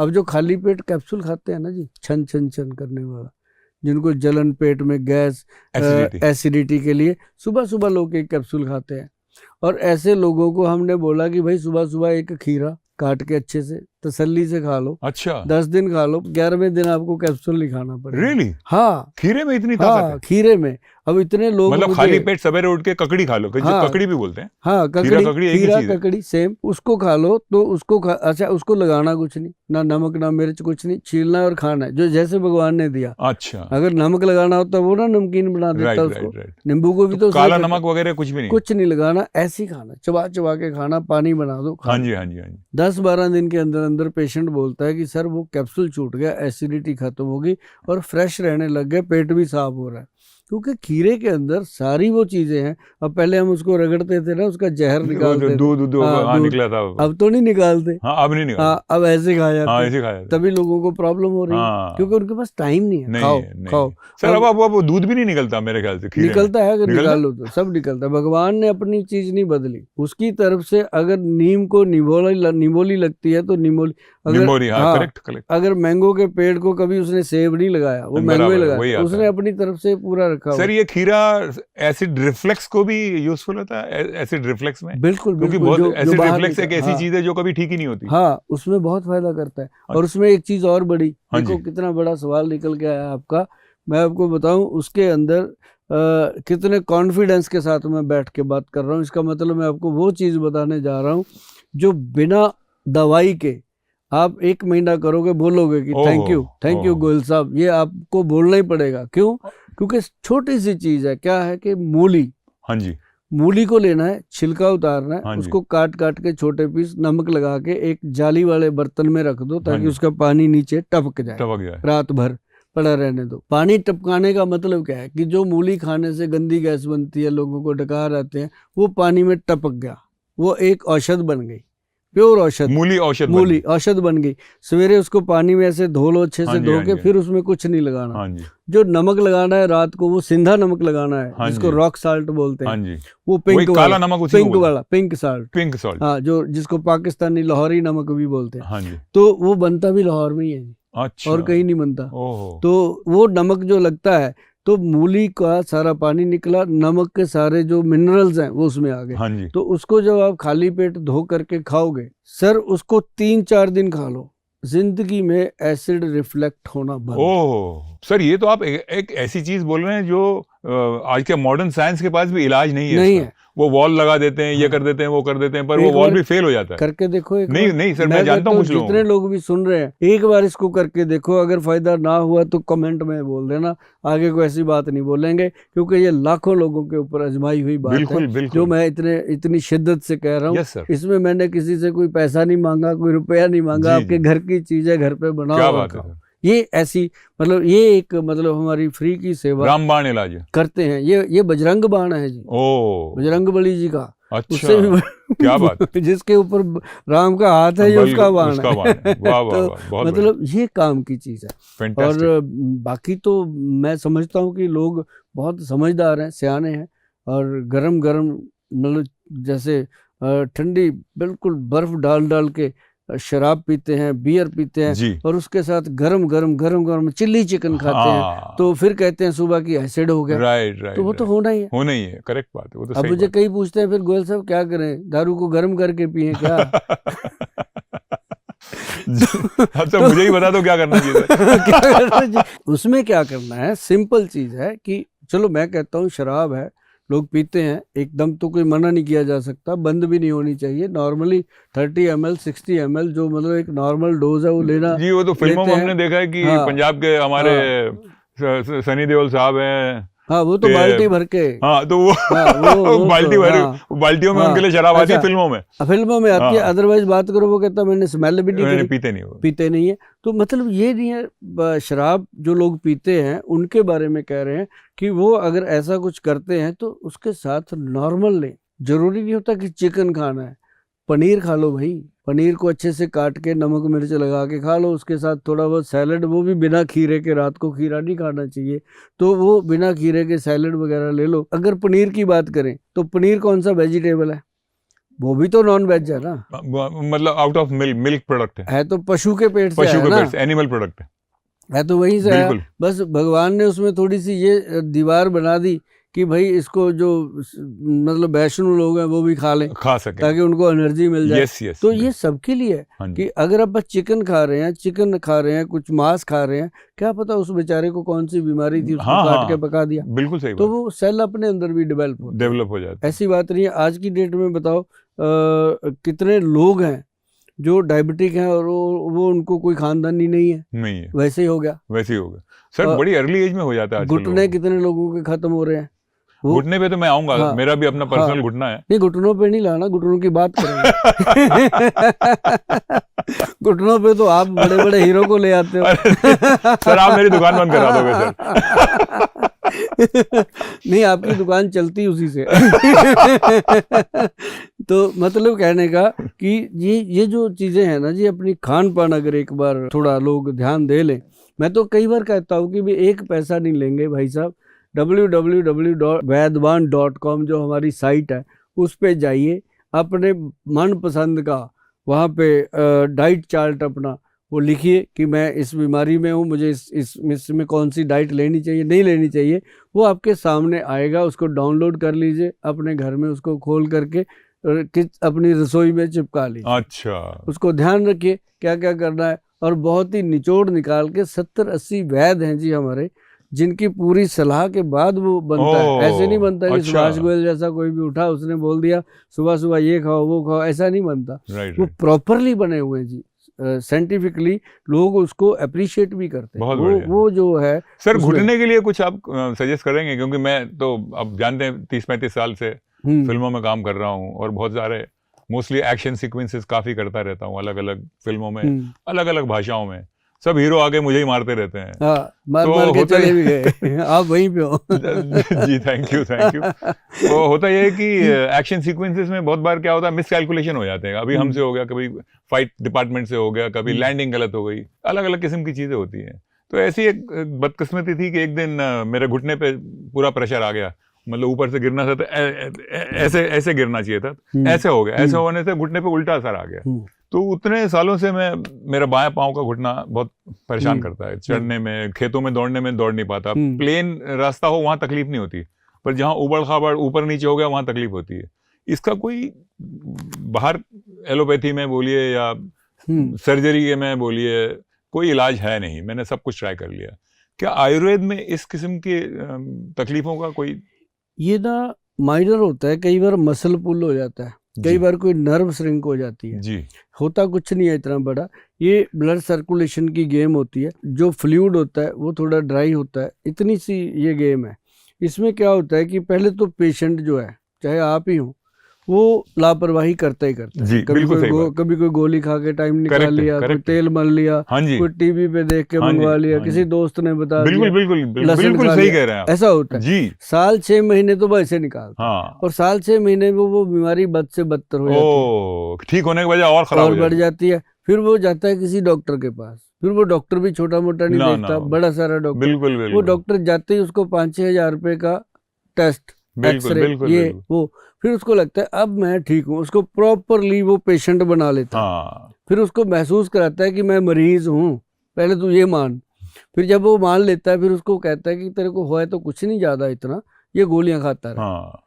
अब जो खाली पेट कैप्सूल खाते हैं ना जी, छन छन छन करने वाला, जिनको जलन, पेट में गैस, एसिडिटी के लिए सुबह सुबह लोग एक कैप्सूल खाते हैं। और ऐसे लोगों को हमने बोला कि भाई सुबह सुबह एक खीरा काट के अच्छे से तसल्ली से खा लो। अच्छा, 10 दिन खा लो, 11वें दिन आपको कैप्सूल नहीं खाना पड़ेगा। Really? हाँ, खीरे में इतनी ताकत है? खीरे में। अब इतने लोग मतलब खाली पेट सवेरे उठ के ककड़ी खा लो, हाँ, ककड़ी भी बोलते हैं। हाँ, खीरा ककड़ी सेम, उसको खा लो तो उसको अच्छा, उसको लगाना कुछ नहीं, ना नमक ना मिर्च, कुछ नहीं, छीलना और खाना है जो जैसे भगवान ने दिया। अच्छा, अगर नमक लगाना होता वो ना नमकीन बना देता उसको। नींबू को भी तो काला नमक वगैरह कुछ भी नहीं, कुछ नहीं लगाना, ऐसे ही खाना, चबा चबा के खाना, पानी बना दो। हाँ जी, हाँ जी, हाँ जी। 10-12 दिन के अंदर अंदर पेशेंट बोलता है कि सर वो कैप्सूल छूट गया, एसिडिटी खत्म होगी और फ्रेश रहने लग गए, पेट भी साफ हो रहा है, क्योंकि खीरे के अंदर सारी वो चीजें हैं। अब पहले हम उसको रगड़ते थे ना, उसका जहर निकालते थे, दूध निकला था, अब तो नहीं निकालते। अब नहीं निकालते, अब ऐसे खा जाते, ऐसे खाया तभी लोगों को प्रॉब्लम हो रही है, क्योंकि उनके पास टाइम नहीं है। खाओ सर। अब दूध भी नहीं निकलता मेरे ख्याल से। निकलता है, अगर निकाल लो तो सब निकलता है। भगवान ने अपनी चीज नहीं बदली, उसकी तरफ से। अगर नीम को निमोली लगती है तो निमोली, अगर मैंगो के पेड़ को कभी उसने सेब नहीं लगाया, वो मैंगो ही लगाया, उसने अपनी तरफ से पूरा रखा। सर ये खीरा एसिड रिफ्लेक्स को भी यूजफुल होता है, एसिड रिफ्लेक्स में? बिल्कुल, क्योंकि बहुत एसिड रिफ्लेक्स एक ऐसी चीज है जो कभी ठीक ही नहीं होती। हाँ, उसमें बहुत फायदा करता है। और उसमें एक चीज और बड़ी, देखो कितना बड़ा सवाल निकल के आया आपका। मैं आपको बताऊं, उसके अंदर कितने कॉन्फिडेंस के साथ मैं बैठ के बात कर रहा हूँ। इसका मतलब मैं आपको वो चीज बताने जा रहा हूँ जो बिना दवाई के आप 1 महीना करोगे, बोलोगे कि थैंक यू गोयल साहब, ये आपको बोलना ही पड़ेगा। क्यों? क्योंकि छोटी सी चीज है। क्या है कि मूली, हाँ जी, मूली को लेना है, छिलका उतारना है, उसको काट काट के छोटे पीस, नमक लगा के एक जाली वाले बर्तन में रख दो, ताकि उसका पानी नीचे टपक जाए। रात भर पड़ा रहने दो। पानी टपकाने का मतलब क्या है कि जो मूली खाने से गंदी गैस बनती है, लोगों को डकार आते हैं, वो पानी में टपक गया, वो एक औषध बन गई, प्योर औषध, मूली औषध बन गई। सवेरे उसको पानी में ऐसे धो लो, अच्छे से धो के, फिर उसमें कुछ नहीं लगाना। जो नमक लगाना है रात को, वो सिंधा नमक लगाना है, जिसको रॉक साल्ट बोलते हैं। वो पिंक वाला पिंक साल्ट, हाँ, जो जिसको पाकिस्तानी लाहौरी नमक भी बोलते हैं। तो वो बनता भी लाहौर में ही है। अच्छा। और कहीं नहीं बनता। तो वो नमक जो लगता है, तो मूली का सारा पानी निकला, नमक के सारे जो मिनरल्स हैं वो उसमें आ गए। तो उसको जब आप खाली पेट धो करके खाओगे सर, उसको 3-4 दिन खा लो, जिंदगी में एसिड रिफ्लेक्ट होना बंद। ओह सर, ये तो आप एक ऐसी चीज बोल रहे हैं जो आज के मॉडर्न साइंस के पास भी इलाज नहीं है। वो वॉल लगा देते हैं, ये कर देते हैं, वो कर देते हैं, पर वो वॉल भी फेल हो जाता है। करके देखो एक नहीं सर, मैं जानता हूँ जितने लोग भी सुन रहे हैं, एक बार इसको करके देखो। अगर फायदा ना हुआ तो कमेंट में बोल देना, आगे कोई ऐसी बात नहीं बोलेंगे, क्योंकि ये लाखों लोगों के ऊपर आजमाई हुई बात है, जो मैं इतनी शिद्दत से कह रहा हूँ। इसमें मैंने किसी से कोई पैसा नहीं मांगा, कोई रुपया नहीं मांगा। आपके घर की चीज है, घर पे बनाओ। ये ऐसी मतलब ये एक मतलब हमारी फ्री की सेवा, रामबाण इलाज करते हैं। ये बजरंग बाण है जी, बजरंग बली जी का। अच्छा, उससे भी क्या बात जिसके ऊपर राम का हाथ है, ये उसका बाण है। तो मतलब ये काम की चीज है। और बाकी तो मैं समझता हूँ कि लोग बहुत समझदार हैं, सियाने हैं, और गरम गरम मतलब जैसे ठंडी बिल्कुल बर्फ डाल डाल के शराब पीते हैं, बियर पीते हैं, और उसके साथ गरम गरम चिल्ली चिकन खाते हैं, तो फिर कहते हैं सुबह की एसिड हो गया। राइट, तो वो तो होना ही है, करेक्ट बात है। वो तो अब मुझे कई पूछते हैं, फिर गोयल साहब क्या करें, दारू को गर्म करके पिए क्या? तो मुझे ही बता दो क्या करना चाहिए। उसमें क्या करना है, सिंपल चीज है कि चलो मैं कहता हूँ शराब है, लोग पीते हैं, एकदम तो कोई मना नहीं किया जा सकता, बंद भी नहीं होनी चाहिए। नॉर्मली 30 ml 60 ml जो मतलब एक नॉर्मल डोज है वो लेना जी। वो तो फिल्मों में हमने देखा है कि पंजाब के हमारे सनी देओल साहब हैं, हाँ, वो तो बाल्टी भर के, हाँ, तो वो बाल्टी भर, बाल्टियों में उनके लिए शराब आती है, फिल्मों में आती है। अदरवाइज बात करो, वो कहता मैंने स्मेल भी नहीं करी, पीते नहीं है। तो मतलब ये नहीं है, शराब जो लोग पीते हैं उनके बारे में कह रहे हैं कि वो अगर ऐसा कुछ करते हैं तो उसके साथ नॉर्मल लें। जरूरी नहीं होता कि चिकन खाना है, पनीर खा लो भाई, पनीर को अच्छे से काट के नमक मिर्च लगा के खा लो, उसके साथ थोड़ा बहुत सैलड, वो भी बिना खीरे के, रात को खीरा नहीं खाना चाहिए, तो वो बिना खीरे के सैलड वगैरह ले लो। अगर पनीर की बात करें तो पनीर कौन सा वेजिटेबल है? वो भी तो नॉन वेज है ना, मतलब आउट ऑफ मिल्क प्रोडक्ट है तो पशु के पेट से, पशु के पेट से, एनिमल प्रोडक्ट है तो वहीं से आया। बस भगवान ने उसमें थोड़ी सी ये दीवार बना दी कि भाई इसको जो मतलब वैष्णव लोग हैं वो भी खा लें, खा सके, ताकि उनको एनर्जी मिल जाए। yes, तो ये सबके लिए है कि अगर आप चिकन खा रहे हैं, कुछ मांस खा रहे हैं, क्या पता उस बेचारे को कौन सी बीमारी थी, उसको काट के पका दिया, बिल्कुल सही तो वो सेल अपने अंदर भी डेवलप हो जाता है। ऐसी बात नहीं है। आज की डेट में बताओ कितने लोग हैं जो डायबिटिक हैं और वो उनको कोई खानदानी नहीं है, वैसे ही हो गया सर। बड़ी अर्ली एज में हो जाता है। घुटने कितने लोगों के खत्म हो रहे हैं। घुटने पे तो मैं आऊंगा, मेरा भी अपना पर्सनल घुटना है। नहीं, घुटनों पे नहीं लाना, घुटनों की बात करेंगे। घुटनों पे तो आप बड़े बड़े हीरो को ले आते हो। सर आप मेरी दुकान बंद करा दोगे सर। नहीं, आपकी दुकान चलती उसी से। तो मतलब कहने का कि ये जो चीजें हैं ना जी, अपनी खान पान अगर एक बार थोड़ा लोग ध्यान दे लें। मैं तो कई बार कहता हूँ कि भी एक पैसा नहीं लेंगे भाई साहब, www.vaidwan.com जो हमारी साइट है उस पे जाइए, अपने मन पसंद का वहाँ पे डाइट चार्ट अपना वो लिखिए कि मैं इस बीमारी में हूँ, मुझे इसमें कौन सी डाइट लेनी चाहिए, नहीं लेनी चाहिए, वो आपके सामने आएगा। उसको डाउनलोड कर लीजिए, अपने घर में उसको खोल करके अपनी रसोई में चिपका लीजिए। अच्छा, उसको ध्यान रखिए क्या क्या करना है। और बहुत ही निचोड़ निकाल के 70-80 वैद्य हैं जी हमारे, जिनकी पूरी सलाह के बाद वो बनता है। ऐसे नहीं बनता कि सुभाष गोयल जैसा कोई भी उठा उसने बोल दिया सुबह सुबह ये खाओ वो खाओ, ऐसा नहीं बनता। वो प्रॉपरली बने हुए जी, साइंटिफिकली लोग उसको अप्रिशिएट भी करते हैं। वो जो है सर, घुटने के लिए कुछ आप सजेस्ट करेंगे? क्योंकि मैं तो अब जानते हैं 30-35 साल से फिल्मों में काम कर रहा हूँ और बहुत सारे मोस्टली एक्शन सीक्वेंसेस काफी करता रहता हूँ, अलग अलग फिल्मों में, अलग अलग भाषाओं में। सब हीरो आगे मुझे ही मारते रहते हैं। मार के चले भी गए। आप वहीं पे हो। जी थैंक यू। तो होता यह है कि एक्शन सीक्वेंसेस में बहुत बार क्या होता है, मिसकैलकुलेशन हो जाते हैं। अभी हमसे हो गया, कभी फाइट डिपार्टमेंट से हो गया, कभी लैंडिंग गलत हो गई, अलग अलग किस्म की चीजें होती हैं। तो ऐसी एक बदकिस्मती थी कि एक दिन मेरे घुटने पे पूरा प्रेशर आ गया, मतलब ऊपर से गिरना था तो ऐसे गिरना चाहिए था, ऐसे हो गया। ऐसे होने से घुटने पे उल्टा असर आ गया। तो उतने सालों से मेरा बाएं पांव का घुटना बहुत परेशान करता है। चढ़ने में, खेतों में दौड़ने में दौड़ नहीं पाता। प्लेन रास्ता हो वहां तकलीफ नहीं होती, पर जहां उबड़ खाबड़ ऊपर नीचे हो गया वहां तकलीफ होती है। इसका कोई बाहर एलोपैथी में बोलिए या सर्जरी में बोलिए, कोई इलाज है नहीं। मैंने सब कुछ ट्राई कर लिया। क्या आयुर्वेद में इस किस्म की तकलीफों का कोई? ये ना माइनर होता है, कई बार मसल पुल हो जाता है, कई बार कोई नर्व श्रिंक हो जाती है जी। होता कुछ नहीं है इतना बड़ा, ये ब्लड सर्कुलेशन की गेम होती है। जो फ्लूइड होता है वो थोड़ा ड्राई होता है, इतनी सी ये गेम है। इसमें क्या होता है कि पहले तो पेशेंट जो है, चाहे आप ही हो, वो लापरवाही करता ही करता है। कभी कोई गोली खा के टाइम निकाल लिया, कोई तेल मल लिया, कोई टीवी पे देख के मंगवा लिया, किसी दोस्त ने बता दिया, बिल्कुल सही कह रहे हैं आप। ऐसा होता है जी। साल 6 महीने तो वैसे निकालते हैं, और साल 6 महीने में वो बीमारी बद से बदतर हो जाती है, ठीक होने के बजाय और खराब बढ़ जाती है। फिर वो जाता है किसी डॉक्टर के पास, फिर वो डॉक्टर भी छोटा मोटा नहीं देखता, बड़ा सारा डॉक्टर। वो डॉक्टर जाते ही उसको 5-6 हजार रुपए का टेस्ट, एक्सरे, ये वो, फिर उसको लगता है अब मैं ठीक हूँ। उसको प्रॉपरली वो पेशेंट बना लेता है। फिर उसको महसूस कराता है कि मैं मरीज हूँ, पहले तू ये मान। फिर जब वो मान लेता है, फिर उसको कहता है कि तेरे को हुआ है तो कुछ नहीं ज्यादा इतना, ये गोलियां खाता रहा।